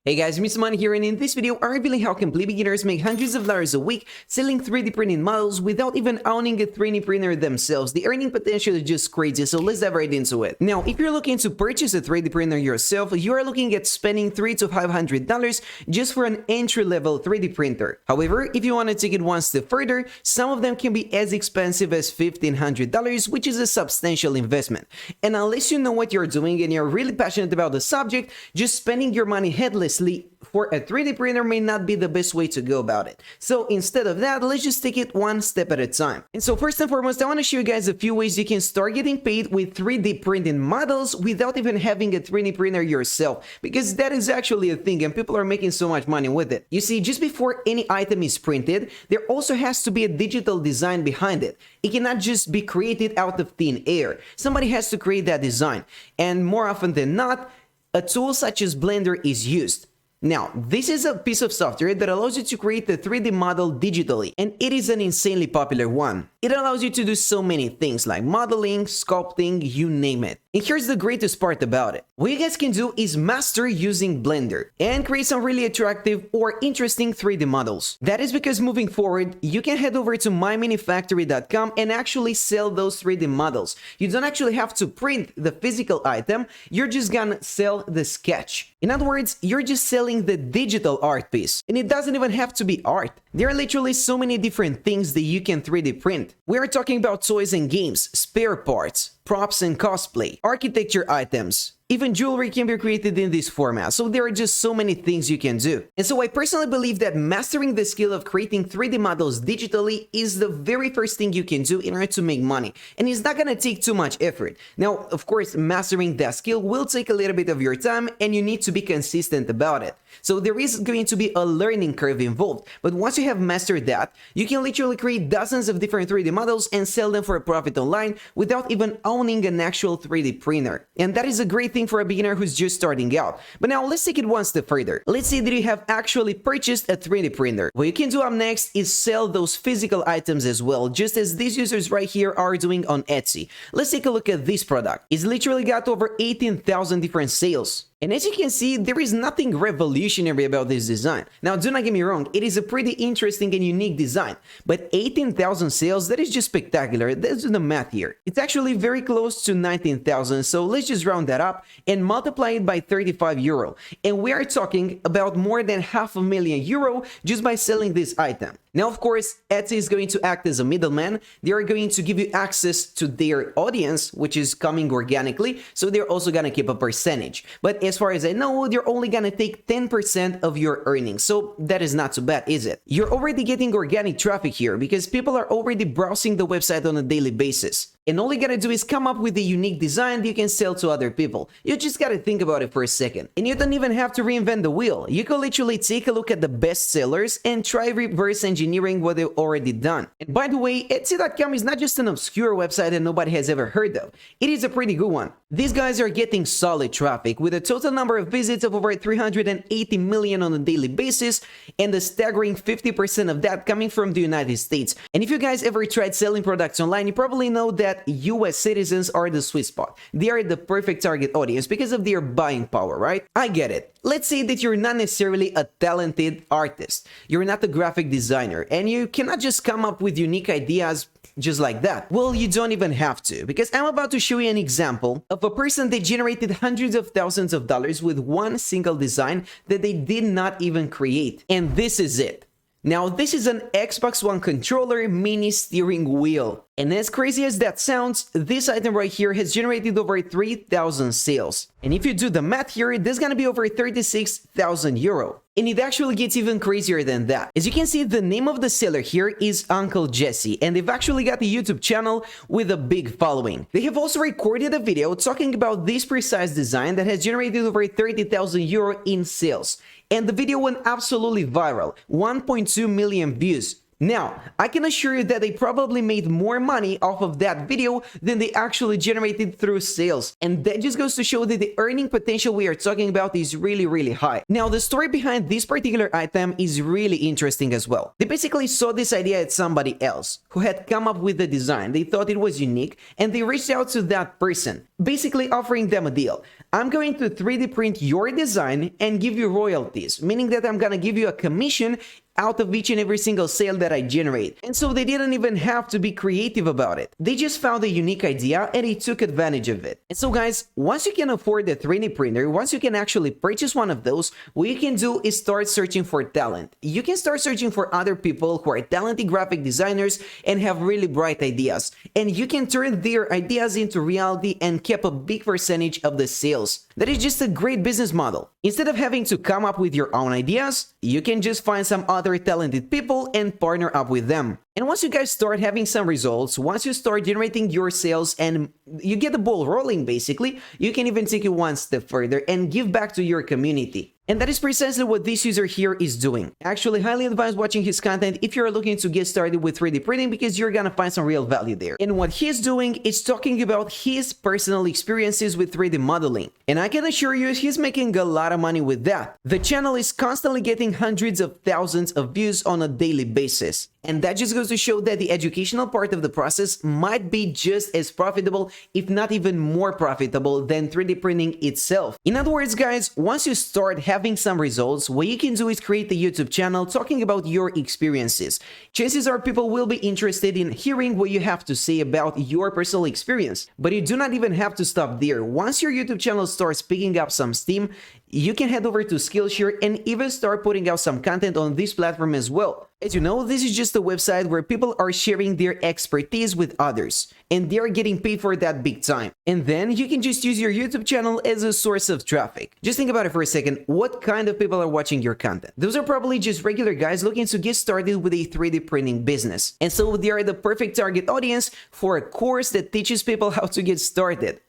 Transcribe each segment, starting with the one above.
Hey guys, mrmoney here, and in this video I'm revealing how complete beginners make hundreds of dollars a week selling 3D printing models without even owning a 3D printer themselves. The earning potential is just crazy, so let's dive right into it. Now, if you're looking to purchase a 3D printer yourself, you are looking at spending $300 to $500 just for an entry-level 3D printer. However, if you want to take it one step further, some of them can be as expensive as $1,500, which is a substantial investment. And unless you know what you're doing and you're really passionate about the subject, just spending your money headlessly for a 3D printer may not be the best way to go about it. So instead of that, let's just take it one step at a time. And so first and foremost, I want to show you guys a few ways you can start getting paid with 3D printing models without even having a 3D printer yourself, because that is actually a thing and people are making so much money with it. You see, just before any item is printed, there also has to be a digital design behind it. It cannot just be created out of thin air. Somebody has to create that design, and more often than not, a tool such as Blender is used. Now, this is a piece of software that allows you to create a 3D model digitally, and it is an insanely popular one. It allows you to do so many things like modeling, sculpting, you name it. And here's the greatest part about it. What you guys can do is master using Blender and create some really attractive or interesting 3D models. That is because moving forward, you can head over to myminifactory.com and actually sell those 3D models. You don't actually have to print the physical item, you're just gonna sell the sketch. In other words, you're just selling the digital art piece. And it doesn't even have to be art. There are literally so many different things that you can 3D print. We are talking about toys and games, spare parts, props and cosplay, architecture items. Even jewelry can be created in this format, so there are just so many things you can do. And so I personally believe that mastering the skill of creating 3D models digitally is the very first thing you can do in order to make money. And it's not gonna take too much effort. Now, of course, mastering that skill will take a little bit of your time and you need to be consistent about it. So there is going to be a learning curve involved. But once you have mastered that, you can literally create dozens of different 3D models and sell them for a profit online without even owning an actual 3D printer. And that is a great thing for a beginner who's just starting out. But now let's take it one step further. Let's say that you have actually purchased a 3D printer. What you can do up next is sell those physical items as well, just as these users right here are doing on Etsy. Let's take a look at this product. It's literally got over 18,000 different sales. And as you can see, there is nothing revolutionary about this design. Now, do not get me wrong, it is a pretty interesting and unique design, but 18,000 sales, that is just spectacular. Let's do the math here. It's actually very close to 19,000, so let's just round that up and multiply it by 35 euro. And we are talking about more than €500,000 just by selling this item. Now, of course, Etsy is going to act as a middleman. They are going to give you access to their audience, which is coming organically, so they're also going to keep a percentage. But as far as I know, they're only going to take 10% of your earnings, so that is not too bad, is it? You're already getting organic traffic here because people are already browsing the website on a daily basis. And all you gotta do is come up with a unique design that you can sell to other people. You just gotta think about it for a second. And you don't even have to reinvent the wheel. You can literally take a look at the best sellers and try reverse engineering what they've already done. And by the way, Etsy.com is not just an obscure website that nobody has ever heard of. It is a pretty good one. These guys are getting solid traffic with a total number of visits of over 380 million on a daily basis, and a staggering 50% of that coming from the United States. And if you guys ever tried selling products online, you probably know that US citizens are the sweet spot. They are the perfect target audience because of their buying power, right? I get it. Let's say that you're not necessarily a talented artist. You're not a graphic designer, and you cannot just come up with unique ideas just like that. Well, you don't even have to, because I'm about to show you an example of a person that generated hundreds of thousands of dollars with one single design that they did not even create. And this is it. Now, this is an Xbox One controller mini steering wheel. And as crazy as that sounds, this item right here has generated over 3,000 sales. And if you do the math here, this is gonna be over 36,000 euro. And it actually gets even crazier than that. As you can see, the name of the seller here is Uncle Jesse, and they've actually got a YouTube channel with a big following. They have also recorded a video talking about this precise design that has generated over 30,000 euro in sales. And the video went absolutely viral, 1.2 million views. Now, I can assure you that they probably made more money off of that video than they actually generated through sales. And that just goes to show that the earning potential we are talking about is really, really high. Now, the story behind this particular item is really interesting as well. They basically saw this idea at somebody else who had come up with the design. They thought it was unique and they reached out to that person. basically offering them a deal. I'm going to 3D print your design and give you royalties, meaning that I'm gonna give you a commission out of each and every single sale that I generate. And so they didn't even have to be creative about it. They just found a unique idea and they took advantage of it. And so guys, once you can afford the 3D printer, once you can actually purchase one of those, what you can do is start searching for talent. You can start searching for other people who are talented graphic designers and have really bright ideas. And you can turn their ideas into reality and keep a big percentage of the sales. That is just a great business model. Instead of having to come up with your own ideas, you can just find some other talented people and partner up with them. And once you guys start having some results, once you start generating your sales and you get the ball rolling basically, you can even take it one step further and give back to your community. And that is precisely what this user here is doing. I actually highly advise watching his content if you're looking to get started with 3D printing because you're gonna find some real value there. And what he's doing is talking about his personal experiences with 3D modeling. And I can assure you he's making a lot of money with that. The channel is constantly getting hundreds of thousands of views on a daily basis. And that just goes to show that the educational part of the process might be just as profitable, if not even more profitable than 3D printing itself. In other words, guys, once you start having some results, what you can do is create a YouTube channel talking about your experiences. Chances are people will be interested in hearing what you have to say about your personal experience. But you do not even have to stop there. Once your YouTube channel starts picking up some steam, you can head over to Skillshare and even start putting out some content on this platform as well. As you know, this is just a website where people are sharing their expertise with others, and they are getting paid for that big time. And then you can just use your YouTube channel as a source of traffic. Just think about it for a second. What kind of people are watching your content? Those are probably just regular guys looking to get started with a 3D printing business. And so they are the perfect target audience for a course that teaches people how to get started.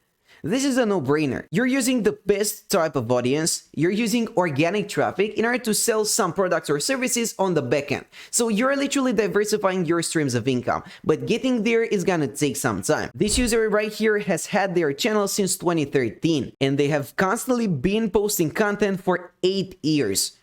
This is a no-brainer. You're using the best type of audience, you're using organic traffic in order to sell some products or services on the backend. So you're literally diversifying your streams of income, but getting there is gonna take some time. This user right here has had their channel since 2013, and they have constantly been posting content for 8 years.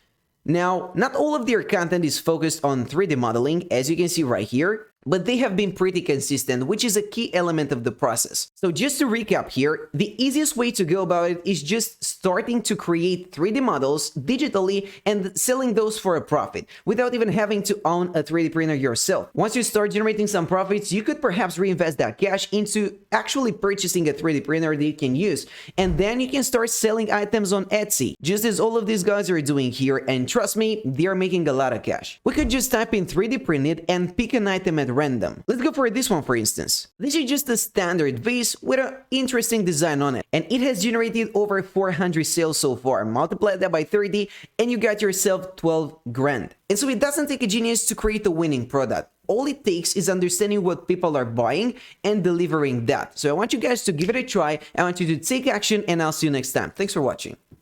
Now, not all of their content is focused on 3D modeling, as you can see right here, but they have been pretty consistent, which is a key element of the process. So just to recap here, the easiest way to go about it is just starting to create 3D models digitally and selling those for a profit, without even having to own a 3D printer yourself. Once you start generating some profits, you could perhaps reinvest that cash into actually purchasing a 3D printer that you can use, and then you can start selling items on Etsy, just as all of these guys are doing here, and trust me, they are making a lot of cash. We could just type in 3D printed and pick an item at random. Let's go for this one, for instance. This is just a standard vase with an interesting design on it, and it has generated over 400 sales so far. Multiply that by 30 and you got yourself 12 grand. And so it doesn't take a genius to create a winning product. All it takes is understanding what people are buying and delivering that. So I want you guys to give it a try. I want you to take action, and I'll see you next time. Thanks for watching.